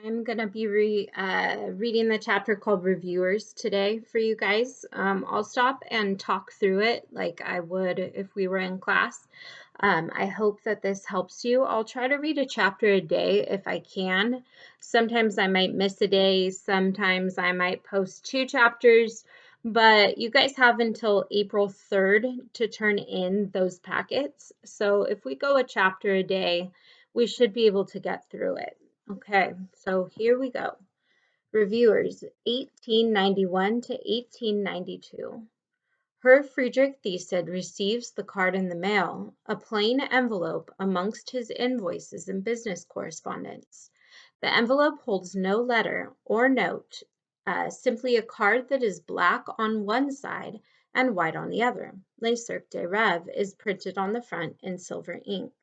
I'm going to be reading the chapter called Reviewers today for you guys. I'll stop and talk through it like I would if we were in class. I hope that this helps you. I'll try to read a chapter a day if I can. Sometimes I might miss a day, sometimes I might post 2 chapters, but you guys have until April 3rd to turn in those packets. So if we go a chapter a day, we should be able to get through it. Okay, so here we go. Reviewers, 1891 to 1892. Herr Friedrich Thiesed receives the card in the mail, a plain envelope amongst his invoices and business correspondence. The envelope holds no letter or note, simply a card that is black on one side and white on the other. Le Cirque des Rêves is printed on the front in silver ink.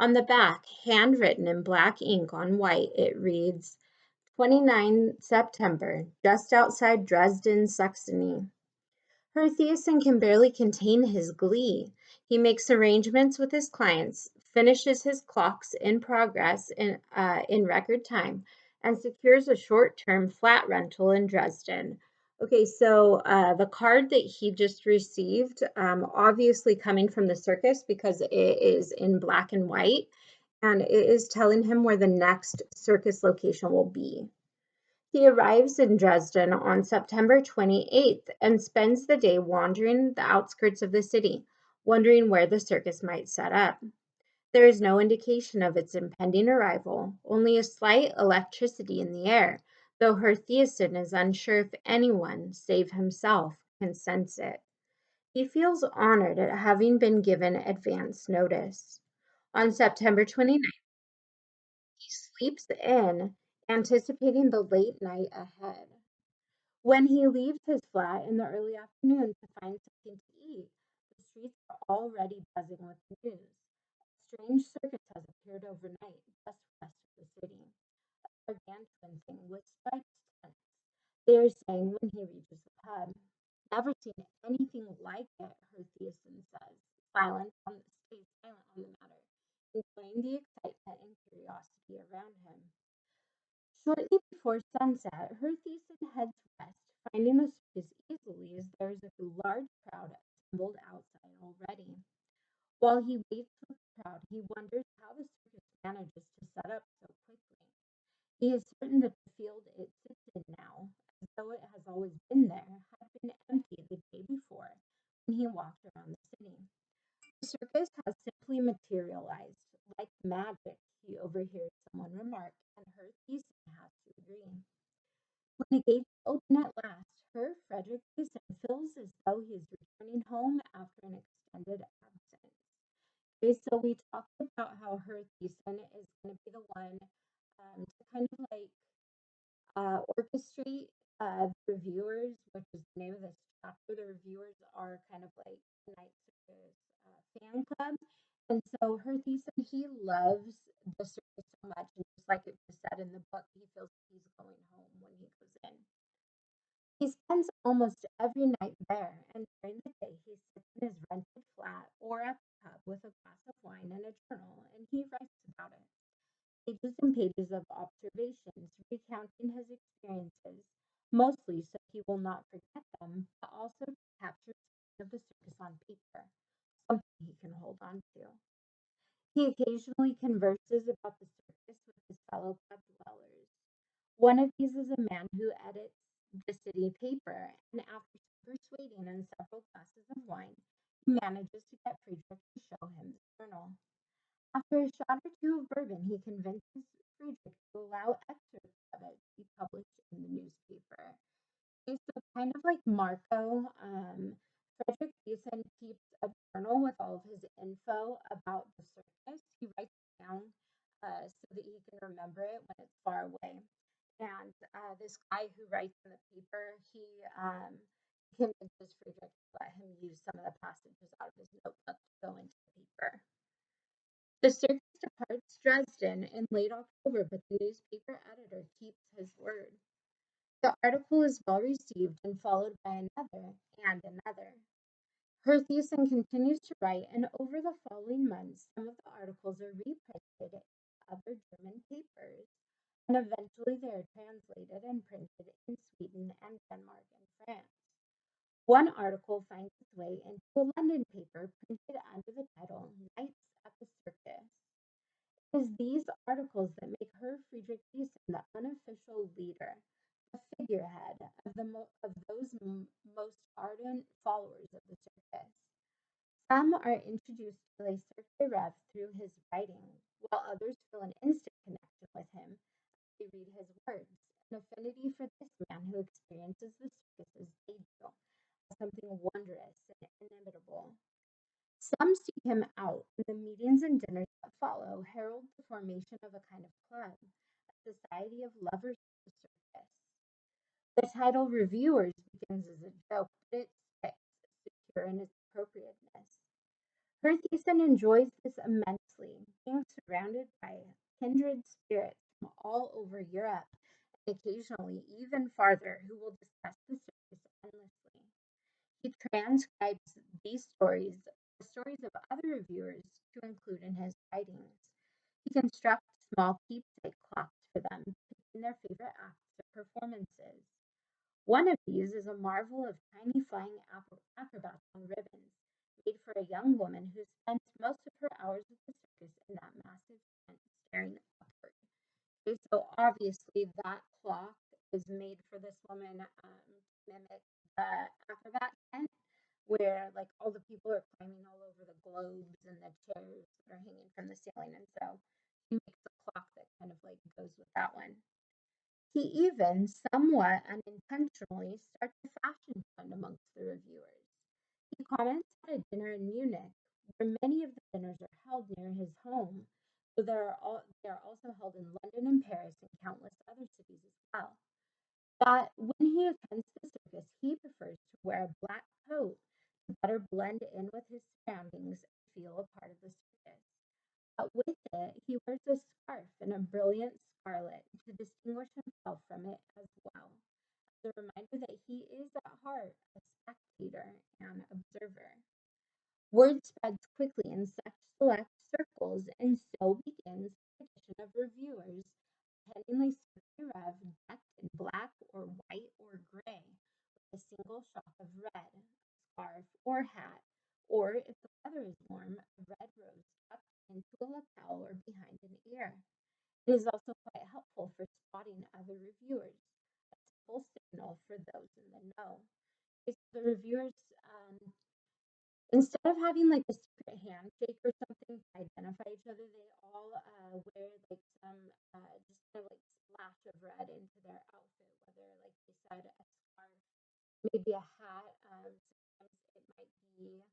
On the back, handwritten in black ink on white, it reads, 29 September, just outside Dresden, Saxony. Herr Thiessen can barely contain his glee. He makes arrangements with his clients, finishes his clocks in progress in record time, and secures a short-term flat rental in Dresden. Okay, so the card that he just received, obviously coming from the circus because it is in black and white, and it is telling him where the next circus location will be. He arrives in Dresden on September 28th and spends the day wandering the outskirts of the city, wondering where the circus might set up. There is no indication of its impending arrival, only a slight electricity in the air, though Herr Thiessen is unsure if anyone, save himself, can sense it. He feels honored at having been given advance notice. On September 29th, he sleeps in, anticipating the late night ahead. When he leaves his flat in the early afternoon to find something to eat, the streets are already buzzing with news. A strange circus has appeared overnight just west of the city. A gargantuan thing with striped tents. They are saying when he reaches the pub. Never seen anything like it, Herr Thiessen says, stays silent on the matter, enjoying the excitement and curiosity around him. Shortly before sunset, Herr Thiessen heads west, finding the circus easily as there is a large crowd assembled outside already. While he waits with the crowd, he wonders how the circus manages to set up so quickly. He is certain that the field it sits in now, as though it has always been there, had been empty the day before when he walked around the city. The circus has simply materialized, like magic, he overhears someone remark, and Herr Thiessen has to agree. When the gates open at last, Herr Frederick Thyssen feels as though he is returning home after an extended absence. Okay, so we talked about how Herr Thyssen is going to be the one to kind of like orchestrate the reviewers, which is the name of this chapter. The reviewers are kind of like the Night Circus fan club. And so Herr Thiessen, he loves the circus so much. And just like it was said in the book, he feels like he's going home when he goes in. He spends almost every night there, and during the day he sits in his rented flat or at the pub with a glass of wine and a journal, and he writes about it. Pages and pages of observations recounting his experiences, mostly so he will not forget them, but also to capture something of the circus on paper, something he can hold on to. He occasionally converses about the circus with his fellow pub dwellers. One of these is a man who edits the city paper, and after some persuading and several glasses of wine, he manages to get Friedrich to show him the journal. After a shot or two of bourbon, he convinces Friedrich to allow excerpts of it to be published in the newspaper. Okay, so kind of like Marco, Frederick Mason keeps a journal with all of his info about the circus. He writes it down so that he can remember it when it's far away. And this guy who writes in the paper, he convinces Friedrich to let him use some of the passages out of his notebook to go into the paper. The circus departs Dresden in late October, but the newspaper editor keeps his word. The article is well received and followed by another and another. Herr Thiessen continues to write, and over the following months, some of the articles are reprinted in other German papers. and eventually they are translated and printed in Sweden and Denmark and France. One article finds its way into a London paper printed under the title Nights at the Circus. It is these articles that make her, Friedrich Giessen, the unofficial leader, the figurehead of those most ardent followers of the circus. Some are introduced to Les Cirque Rev through his writing, while others feel an instant connection with him as they read his words, an affinity for this man who experiences the circus as they do, as something wondrous and inimitable. Some seek him out, and the meetings and dinners that follow herald the formation of a kind of club, a society of lovers of the circus. The title Reviewers begins as a joke, but it sticks, secure in its appropriateness. Herthesen enjoys this immensely, being surrounded by kindred spirits from all over Europe and occasionally even farther who will discuss the circus endlessly. He transcribes these stories, the stories of other reviewers, to include in his writings. He constructs small keepsake clocks for them, picking their favorite acts or performances. One of these is a marvel of tiny flying acrobats on ribbons, made for a young woman who spends most of her hours at the circus in that massive tent staring upward. Okay, so obviously that clock is made for this woman to mimic the acrobat tent, where like all the people are climbing all over the globes and the chairs that are hanging from the ceiling, and so he makes a clock that kind of like goes with that one. He even, somewhat unintentionally, starts a fashion trend amongst the reviewers. He comments at a dinner in Munich, where many of the dinners are held near his home, though they are also held in London and Paris and countless other cities as well, that when he attends the circus, he prefers to wear a black coat to better blend in with his surroundings and feel a part of the circus. But with it, he wears a scarf in a brilliant scarlet to distinguish himself from it as well, as a reminder that he is at heart a spectator and observer. Word spreads quickly in such select circles, and so begins the tradition of reviewers attending Les Rev decked in black or white or gray, with a single shock of red, scarf or hat, or if the weather is warm, a red rose tucked into a lapel or behind an ear. It is also quite helpful for spotting other reviewers, a simple signal for those in the know. Okay, so the reviewers, instead of having like a secret handshake or something to identify each other, they all wear like some just kind of like splash of red into their outfit, whether like they said a scarf, maybe a hat. Sometimes it might be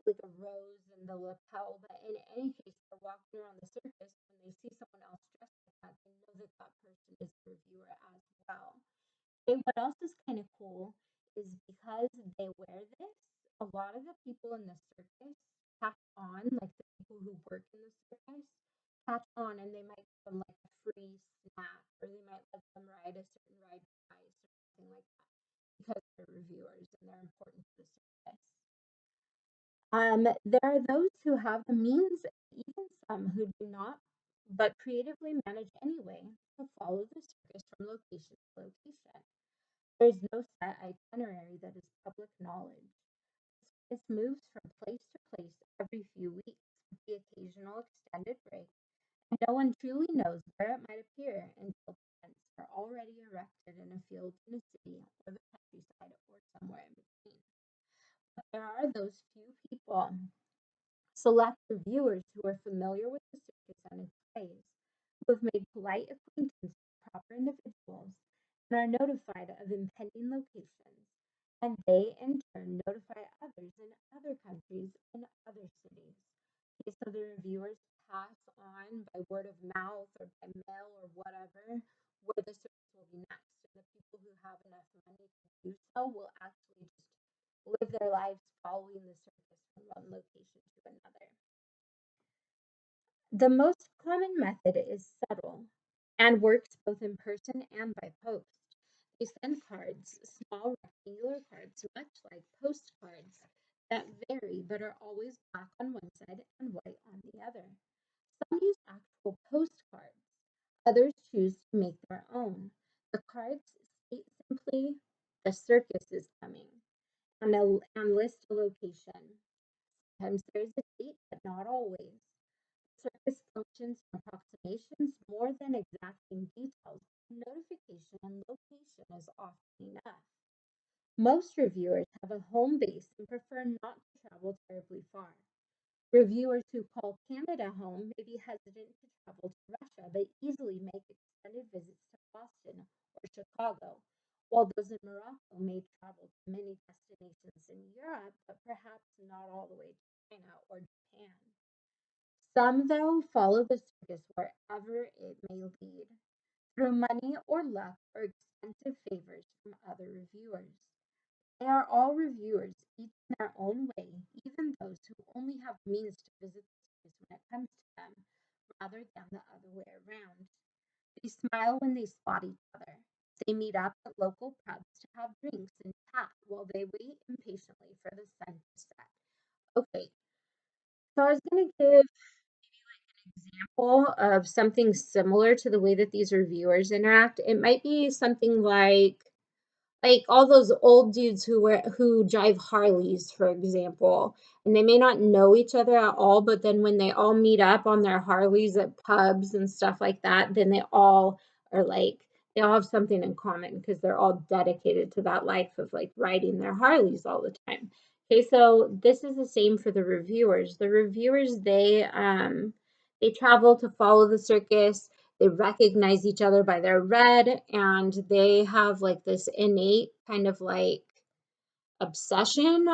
like a rose in the lapel, but in any case, they're walking around the circus. When they see someone else dressed like that, they know that that person is the reviewer as well. And what else is kind of cool is because they wear this, a lot of the people in the circus catch on, like the people who work in the circus, catch on and they might give them like a free snack or they might let them ride a certain ride twice or something like that because they're reviewers and they're important to the circus. There are those who have the means, even some who do not, but creatively manage anyway to follow the circus from location to location. There is no set itinerary that is public knowledge. This moves from place to place every few weeks with the occasional extended break, and no one truly knows where it might appear until tents are already erected in a field in a city or the countryside or somewhere in between. But there are those few people, select reviewers who are familiar with the circus and its ways, who have made polite acquaintance with proper individuals and are notified of impending locations, and they in turn notify others in other countries and other cities. Okay, so the reviewers pass on by word of mouth or by mail or whatever where the circus will be next. And the people who have enough money to do so will actually just live their lives following the circus from one location to another. The most common method is subtle and works both in person and by post. They send cards, small rectangular cards, much like postcards, that vary but are always black on one side and white on the other. Some use actual postcards. Others choose to make their own. The cards state simply, the circus is coming, and list a location. Sometimes there's a date, but not always. Circus functions and approximations more than exacting details. Notification and location is often enough. Most reviewers have a home base and prefer not to travel terribly far. Reviewers who call Canada home may be hesitant to travel to Russia, but easily make extended visits to Boston or Chicago, while those in Morocco may travel to many destinations in Europe, but perhaps not all the way to China or Japan. Some, though, follow the circus wherever it may lead, through money or luck or expensive favors from other reviewers. They are all reviewers, each in their own way, even those who only have means to visit the circus when it comes to them, rather than the other way around. They smile when they spot each other. They meet up at local pubs to have drinks and chat while they wait impatiently for the sun to set. Okay, so I was going to give example of something similar to the way that these reviewers interact. It might be something like all those old dudes who drive Harleys, for example, and they may not know each other at all, but then when they all meet up on their Harleys at pubs and stuff like that, then are like they all have something in common because they're all dedicated to that life of like riding their Harleys all the time. Okay, so this is the same for the reviewers. The reviewers, they travel to follow the circus. They recognize each other by their red, and they have like this innate kind of like obsession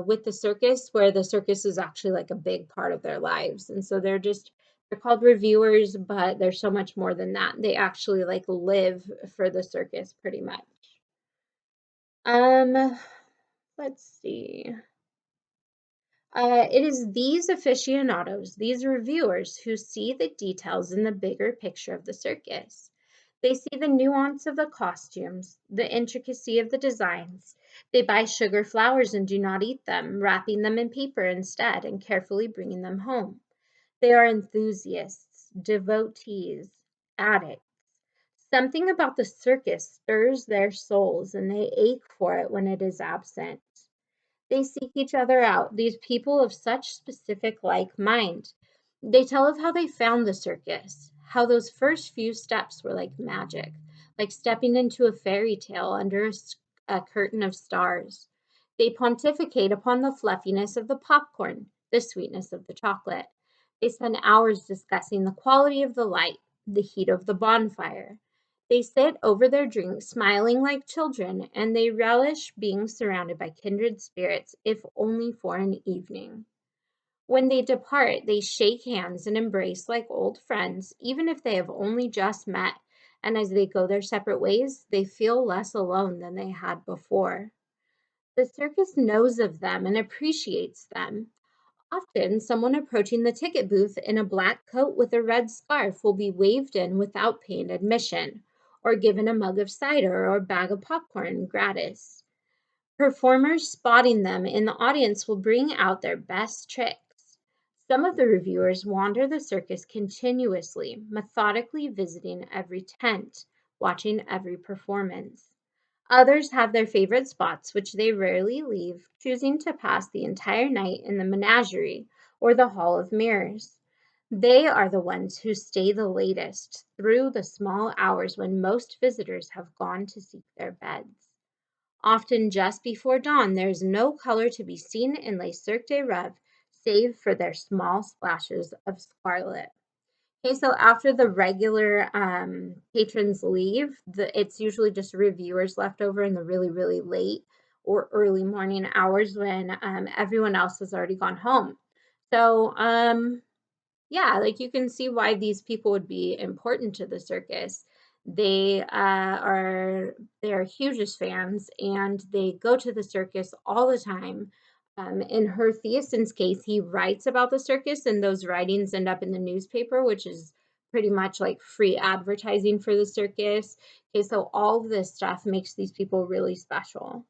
with the circus, where the circus is actually like a big part of their lives. And so they're called reviewers, but they're so much more than that. They actually like live for the circus pretty much. Um, let's see. It is these aficionados, these reviewers, who see the details in the bigger picture of the circus. They see the nuance of the costumes, the intricacy of the designs. They buy sugar flowers and do not eat them, wrapping them in paper instead and carefully bringing them home. They are enthusiasts, devotees, addicts. Something about the circus stirs their souls and they ache for it when it is absent. They seek each other out, these people of such specific like mind. They tell of how they found the circus, how those first few steps were like magic, like stepping into a fairy tale under a curtain of stars. They pontificate upon the fluffiness of the popcorn, the sweetness of the chocolate. They spend hours discussing the quality of the light, the heat of the bonfire. They sit over their drinks, smiling like children, and they relish being surrounded by kindred spirits, if only for an evening. When they depart, they shake hands and embrace like old friends, even if they have only just met, and as they go their separate ways, they feel less alone than they had before. The circus knows of them and appreciates them. Often, someone approaching the ticket booth in a black coat with a red scarf will be waved in without paying admission, or given a mug of cider or a bag of popcorn gratis. Performers spotting them in the audience will bring out their best tricks. Some of the reviewers wander the circus continuously, methodically visiting every tent, watching every performance. Others have their favorite spots, which they rarely leave, choosing to pass the entire night in the menagerie or the Hall of Mirrors. They are the ones who stay the latest through the small hours when most visitors have gone to seek their beds. Often just before dawn, there is no color to be seen in Les Cirques de Rêve, save for their small splashes of scarlet. Okay, so after the regular patrons leave, it's usually just reviewers left over in the really, really late or early morning hours when everyone else has already gone home. So, yeah, like you can see why these people would be important to the circus. They're hugest fans and they go to the circus all the time. In Her Theasten's case, he writes about the circus and those writings end up in the newspaper, which is pretty much like free advertising for the circus. Okay, so all of this stuff makes these people really special.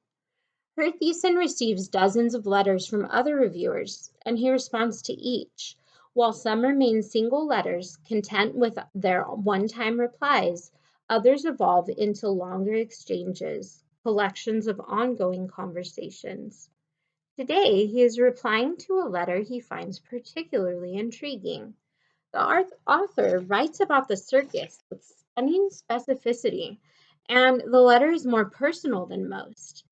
Her Thiessen receives dozens of letters from other reviewers and he responds to each. While some remain single letters, content with their one-time replies, others evolve into longer exchanges, collections of ongoing conversations. Today, he is replying to a letter he finds particularly intriguing. The author writes about the circus with stunning specificity, and the letter is more personal than most,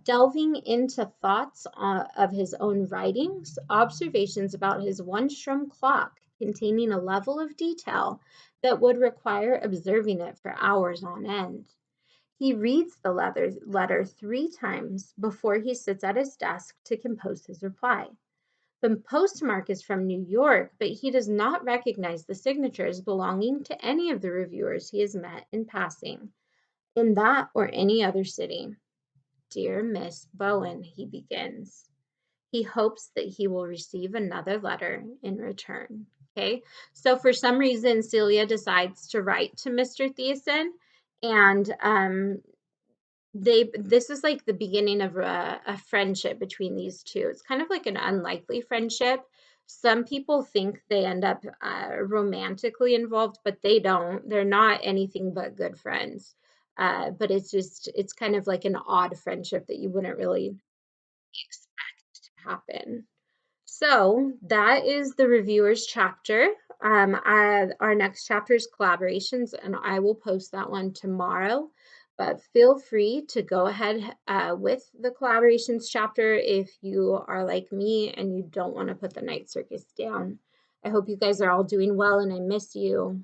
delving into thoughts of his own writings, observations about his one-strum clock containing a level of detail that would require observing it for hours on end. He reads the letter 3 times before he sits at his desk to compose his reply. The postmark is from New York, but he does not recognize the signature as belonging to any of the reviewers he has met in passing, in that or any other city. Dear Miss Bowen, he begins. He hopes that he will receive another letter in return. Okay, so for some reason, Celia decides to write to Mr. Thiessen, and this is like the beginning of a friendship between these two. It's kind of like an unlikely friendship. Some people think they end up romantically involved, but they don't. They're not anything but good friends. But it's kind of like an odd friendship that you wouldn't really expect to happen. So that is the reviewers chapter. Our next chapter is collaborations, and I will post that one tomorrow. But feel free to go ahead with the collaborations chapter if you are like me and you don't want to put the night circus down. I hope you guys are all doing well, and I miss you.